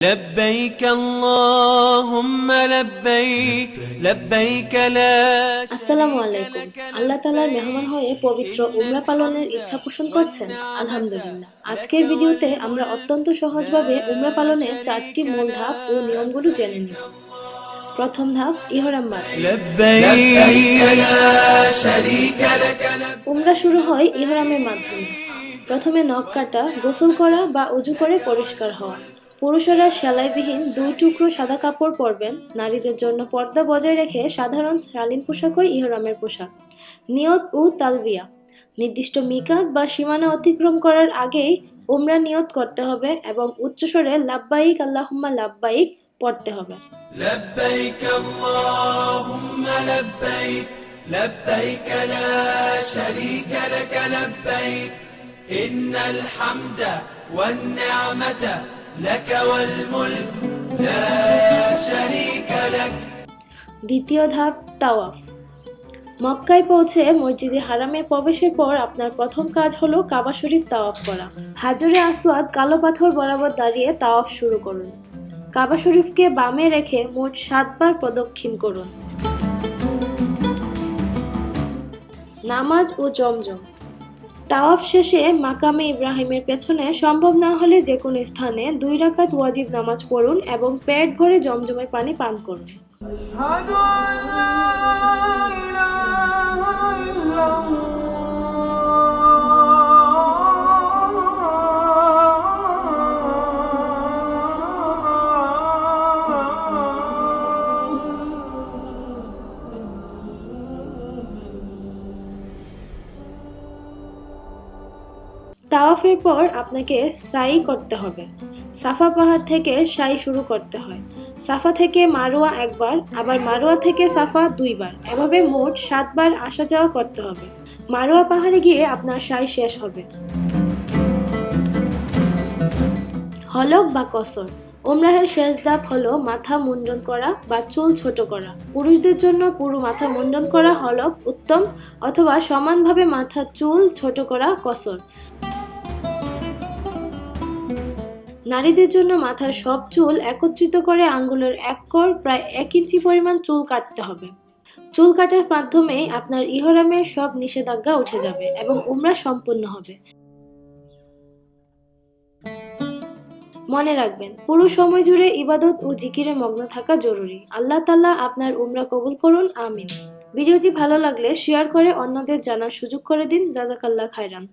لبيك اللهم لبيك لبيك لا আসসালামু আলাইকুম। আল্লাহ তাআলার মেহমান হয়ে পবিত্র উমরা পালনের ইচ্ছা পোষণ করছেন? আলহামদুলিল্লাহ। আজকের ভিডিওতে আমরা অত্যন্ত সহজভাবে উমরা পালনের 4টি মূল ধাপ ও নিয়মগুলো জেনে নিব। প্রথম ধাপ, ইহরাম বাঁধা। উমরা শুরু হয় ইহরামের মাধ্যমে। প্রথমে নখ কাটা, গোসল করা বা উজু করে পরিষ্কার হওয়া। পুরুষেরা সেলাইবিহীন 2 টুকরো সাদা কাপড় পরবেন। নারীদের জন্য পর্দা বজায় রেখে সাধারণ শালীন পোশাকই ইহরামের পোশাক। নিয়ত ও তালবিয়া। নির্দিষ্ট মিকাত বা সীমানা অতিক্রম করার আগেই উমরা নিয়ত করতে হবে এবং উচ্চস্বরে লাব্বাইক আল্লাহুম্মা লাব্বাইক পড়তে হবে। لبيك اللهم لبيك لبيك لا شريك لك لبيك إن الحمد والنعمة لك والملك لا شريك لك। দ্বিতীয় ধাপ, তাওয়াফ। মক্কায় পৌঁছে মসজিদে হারামে প্রবেশের পর আপনার প্রথম কাজ হলো কাবা শরীফ তাওয়াফ করা। হাজরে আসওয়াদ কালো পাথর বরাবর দাঁড়িয়ে তাওয়াফ শুরু করুন। কাবা শরীফকে বামে রেখে মোট 7 বার প্রদক্ষিণ করুন। নামাজ ও জমজম। তাওয়াফ শেষে মাকামে ইব্রাহিমের পেছনে সম্ভব না হলে যে কোনো স্থানে 2 রাকাত ওয়াজিব নামাজ পড়ুন এবং পেট ভরে জমজমের পানি পান করুন। তাওয়াফের পর আপনাকে সাই করতে হবে। সাফা পাহাড় থেকে সাই শুরু করতে হয়। সাফা থেকে মারোয়া একবার, আবার মারোয়া থেকে সাফা 2 বার, এভাবে মোট 7 বার আসা যাওয়া করতে হবে। মারোয়া পাহাড়ে গিয়ে আপনার সাই শেষ হবে। হলক বা কসর। উমরাহের শেষ ধাপ হলো মাথা মুন্ডন করা বা চুল ছোট করা। পুরুষদের জন্য পুরো মাথা মুন্ডন করা হলক উত্তম, অথবা সমানভাবে মাথা চুল ছোট করা কসর। নারীদের জন্য মাথার সব চুল একত্রিত করে আঙ্গুলের 1 কর প্রায় 1 ইঞ্চি পরিমাণ চুল কাটতে হবে। চুল কাটার মাধ্যমে আপনার ইহরামের সব নিষেধাজ্ঞা উঠে যাবে এবং উমরা সম্পূর্ণ হবে। মনে রাখবেন, পুরো সময় জুড়ে ইবাদত ও জিকিরে মগ্ন থাকা জরুরি। আল্লাহ তাআলা আপনার উমরা কবুল করুন, আমিন। ভিডিওটি ভালো লাগলে শেয়ার করে অন্যদের জানার সুযোগ করে দিন। জাযাকাল্লাহ খায়রান।